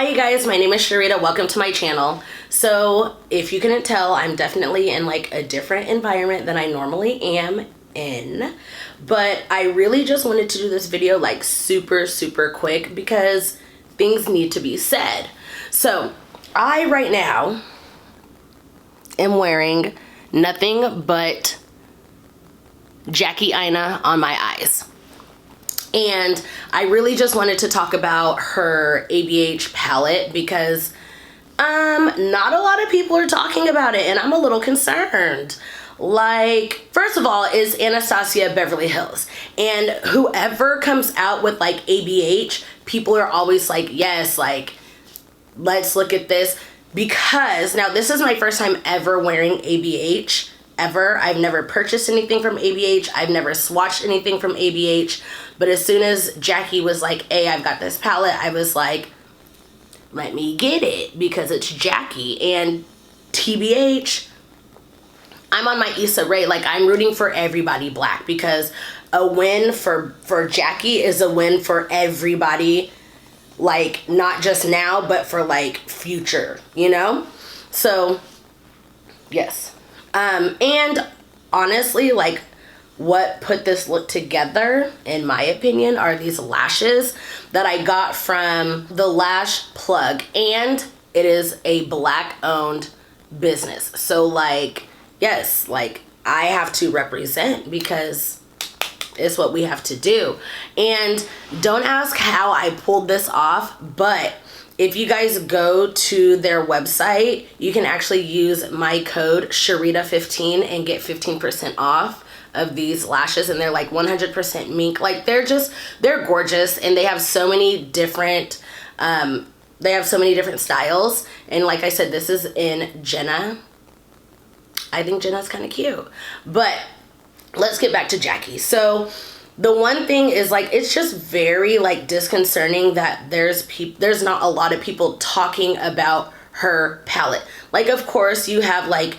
Hi you guys, my name is Cherita. Welcome to my channel. So if you couldn't tell, I'm definitely in like a different environment than I normally am in, but I really just wanted to do this video like super quick because things need to be said. So I right now am wearing nothing but Jackie Aina on my eyes. And I really just wanted to talk about her ABH palette because not a lot of people are talking about it and I'm a little concerned. Like, first of all, is Anastasia Beverly Hills, and whoever comes out with like ABH, people are always like, yes, like, let's look at this, because now this is my first time ever wearing ABH. Ever. I've never purchased anything from ABH. I've never swatched anything from ABH. But as soon as Jackie was like, hey, I've got this palette, I was like, let me get it because it's Jackie. And TBH, I'm on my Issa Rae. Like, I'm rooting for everybody black because a win for Jackie is a win for everybody. Like, not just now, but for like future, you know? So, yes. And honestly, like, what put this look together, in my opinion, are these lashes that I got from the Lash plug, and it is a black owned business. So like, yes, like I have to represent because it's what we have to do. And don't ask how I pulled this off, but if you guys go to their website, you can actually use my code Cherita15 and get 15% off of these lashes. And they're like 100% mink. Like, they're gorgeous, and they have so many different styles. And like I said, this is in Jenna. I think Jenna's kind of cute. But let's get back to Jackie. So the one thing is, like, it's just very like disconcerting that there's not a lot of people talking about her palette. Like, of course you have like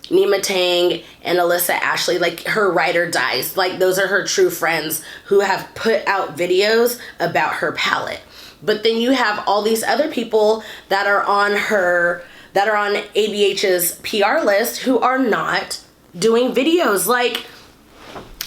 Nima Tang and Alyssa Ashley, like her ride or dies, like those are her true friends who have put out videos about her palette. But then you have all these other people that are on ABH's PR list who are not doing videos. Like,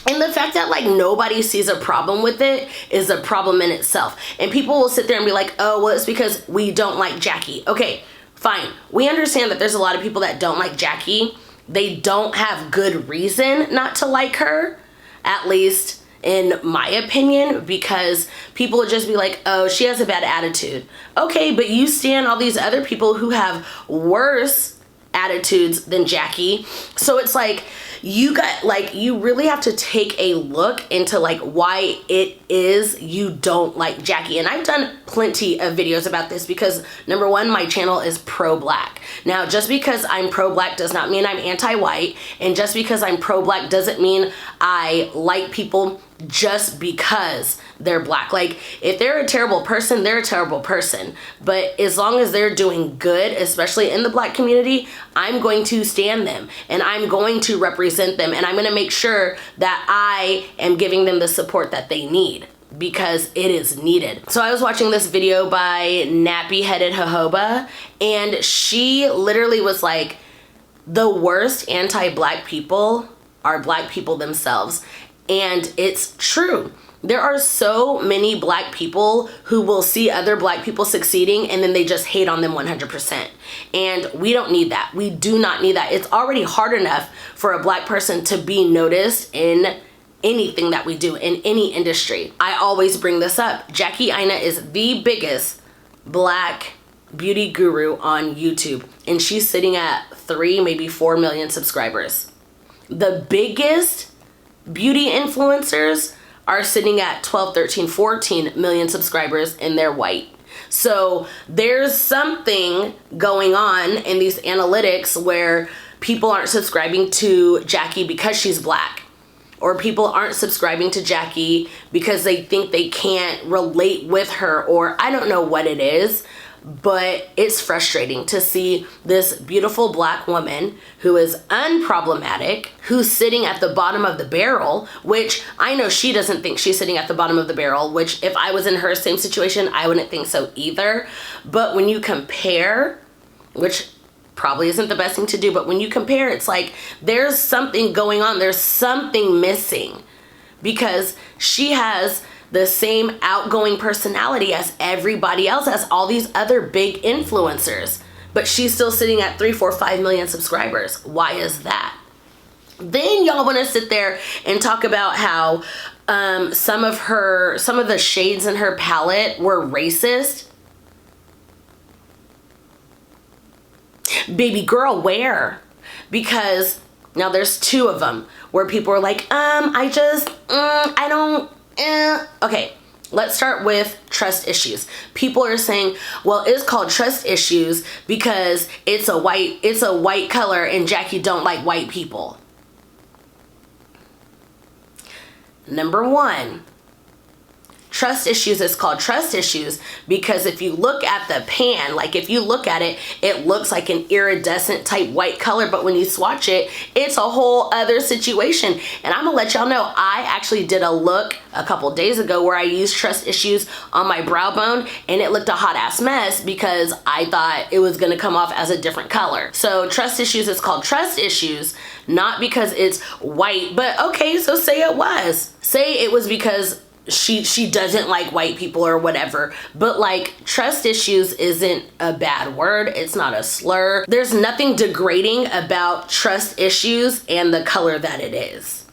and the fact that like nobody sees a problem with it is a problem in itself. And people will sit there and be like, oh, well, it's because we don't like Jackie. Okay, fine. We understand that there's a lot of people that don't like Jackie. They don't have good reason not to like her, at least in my opinion, because people would just be like, oh, she has a bad attitude. Okay, but you stand all these other people who have worse attitudes than Jackie. So it's like, you really have to take a look into like why it is you don't like Jackie. And I've done plenty of videos about this because, number one, my channel is pro-black. Now, just because I'm pro-black does not mean I'm anti-white, and just because I'm pro-black doesn't mean I like people just because they're black. Like, if they're a terrible person, they're a terrible person. But as long as they're doing good, especially in the black community, I'm going to stand them and I'm going to represent them, and I'm going to make sure that I am giving them the support that they need, because it is needed. So I was watching this video by Nappy Headed Jojoba, and she literally was like, the worst anti-black people are black people themselves. And it's true. There are so many black people who will see other black people succeeding and then they just hate on them 100%. And we don't need that. We do not need that. It's already hard enough for a black person to be noticed in anything that we do, in any industry. I always bring this up. Jackie Aina is the biggest black beauty guru on YouTube, and she's sitting at 3, maybe 4 million subscribers. The biggest beauty influencers are sitting at 12, 13, 14 million subscribers, and they're white. So there's something going on in these analytics where people aren't subscribing to Jackie because she's black, or people aren't subscribing to Jackie because they think they can't relate with her, or I don't know what it is, but it's frustrating to see this beautiful black woman who is unproblematic, who's sitting at the bottom of the barrel, which I know she doesn't think she's sitting at the bottom of the barrel, which if I was in her same situation, I wouldn't think so either. But when you compare, which probably isn't the best thing to do, but when you compare, it's like there's something going on. There's something missing because she has the same outgoing personality as everybody else, as all these other big influencers, but she's still sitting at 3, 4, 5 million subscribers. Why is that? Then y'all want to sit there and talk about how some of the shades in her palette were racist. Baby girl, where? Because now there's 2 of them where people are like, I don't. Okay, let's start with trust issues. People are saying, well, it's called trust issues because it's a white color and Jackie don't like white people. Number 1, trust issues is called trust issues because if you look at the pan, like if you look at it, it looks like an iridescent type white color, but when you swatch it, it's a whole other situation. And I'm gonna let y'all know, I actually did a look a couple days ago where I used trust issues on my brow bone and it looked a hot ass mess because I thought it was gonna come off as a different color. So trust issues is called trust issues, not because it's white, but okay, so say it was. Say it was because she doesn't like white people or whatever, but like trust issues isn't a bad word. It's not a slur. There's nothing degrading about trust issues and the color that it is.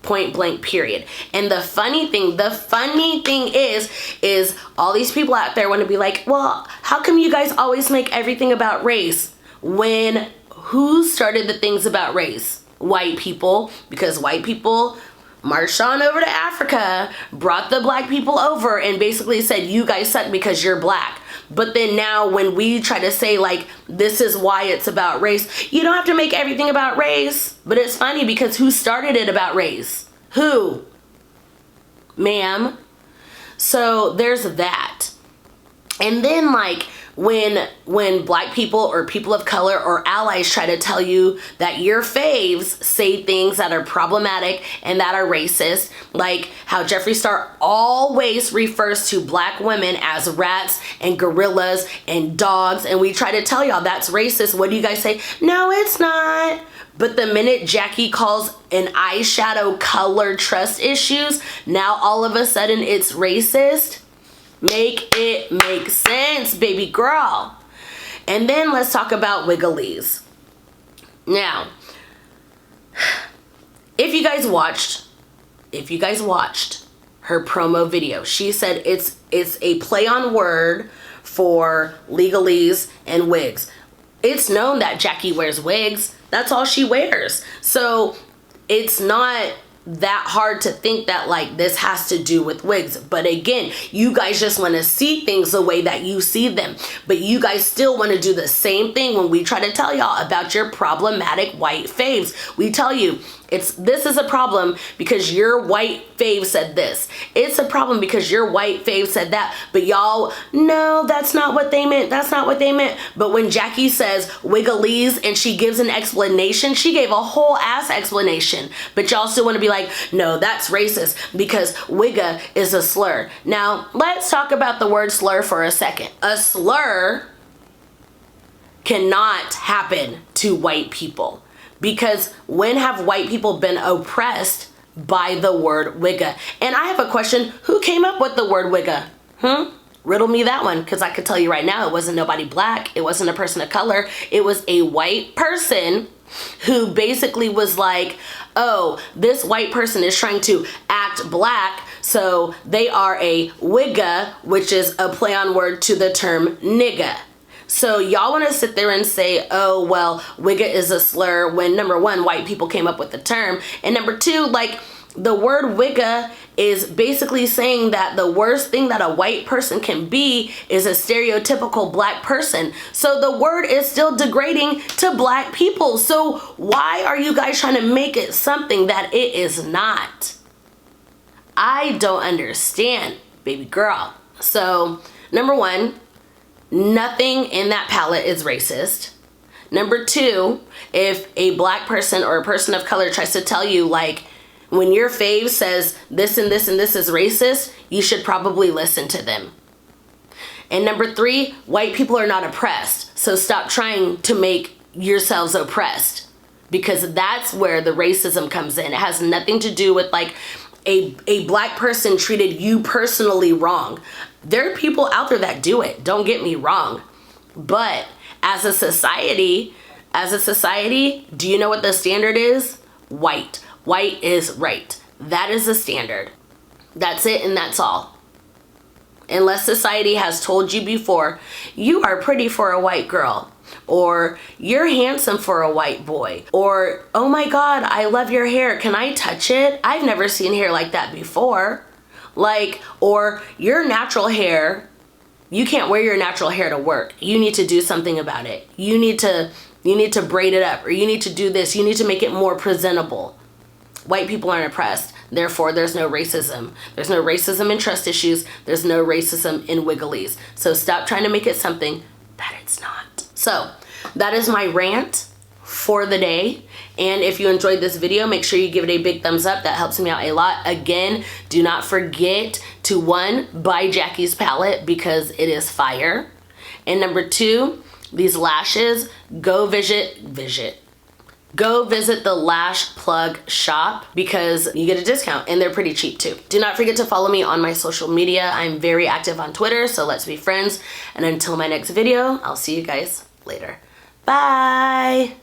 Point blank, period. And the funny thing is all these people out there want to be like, well, how come you guys always make everything about race? When who started the things about race? White people, because white people marched on over to Africa, brought the black people over and basically said, you guys suck because you're black. But then now when we try to say like, this is why it's about race, you don't have to make everything about race. But it's funny because who started it about race? Who? Ma'am. So there's that. And then like, when black people or people of color or allies try to tell you that your faves say things that are problematic and that are racist, like how Jeffree Star always refers to black women as rats and gorillas and dogs, and we try to tell y'all that's racist, what do you guys say? No, it's not. But the minute Jackie calls an eyeshadow color trust issues, now all of a sudden it's racist. Make it make sense, baby girl. And then let's talk about Wiggalese. Now, if you guys watched her promo video, she said it's a play on word for legalese and wigs. It's known that Jackie wears wigs. That's all she wears. So it's not that hard to think that like this has to do with wigs. But again, you guys just want to see things the way that you see them, but you guys still want to do the same thing when we try to tell y'all about your problematic white faves. We tell you this is a problem because your white fave said this. It's a problem because your white fave said that. But y'all, no, that's not what they meant. That's not what they meant. But when Jackie says Wiggalese and she gives an explanation, she gave a whole ass explanation. But y'all still want to be like, no, that's racist because wigga is a slur. Now, let's talk about the word slur for a second. A slur cannot happen to white people. Because when have white people been oppressed by the word wigga? And I have a question. Who came up with the word wigga? Riddle me that one, because I could tell you right now, it wasn't nobody black. It wasn't a person of color. It was a white person who basically was like, oh, this white person is trying to act black, so they are a wigga, which is a play on word to the term nigga. So y'all want to sit there and say, oh, well, wigga is a slur when number 1, white people came up with the term. And number 2, like the word wigga is basically saying that the worst thing that a white person can be is a stereotypical black person. So the word is still degrading to black people. So why are you guys trying to make it something that it is not? I don't understand, baby girl. So number 1, nothing in that palette is racist. Number two, if a black person or a person of color tries to tell you, like, when your fave says this and this and this is racist, you should probably listen to them. And number three, white people are not oppressed. So stop trying to make yourselves oppressed, because that's where the racism comes in. It has nothing to do with like a black person treated you personally wrong. There are people out there that do it, don't get me wrong. But as a society, do you know what the standard is? White. White is right. That is the standard. That's it and that's all. Unless society has told you before, you are pretty for a white girl, or you're handsome for a white boy, or oh my God, I love your hair, can I touch it? I've never seen hair like that before. Like, or your natural hair, you can't wear your natural hair to work. You need to do something about it. You need to braid it up, or you need to do this. You need to make it more presentable. White people aren't oppressed. Therefore, there's no racism. There's no racism in trust issues. There's no racism in Wiggalese. So stop trying to make it something that it's not. So that is my rant for the day. And if you enjoyed this video, make sure you give it a big thumbs up. That helps me out a lot. Again, do not forget to, 1, buy Jackie's palette because it is fire. And number 2, these lashes, go visit the Lash plug shop because you get a discount and they're pretty cheap too. Do not forget to follow me on my social media. I'm very active on Twitter, so let's be friends. And until my next video, I'll see you guys later. Bye.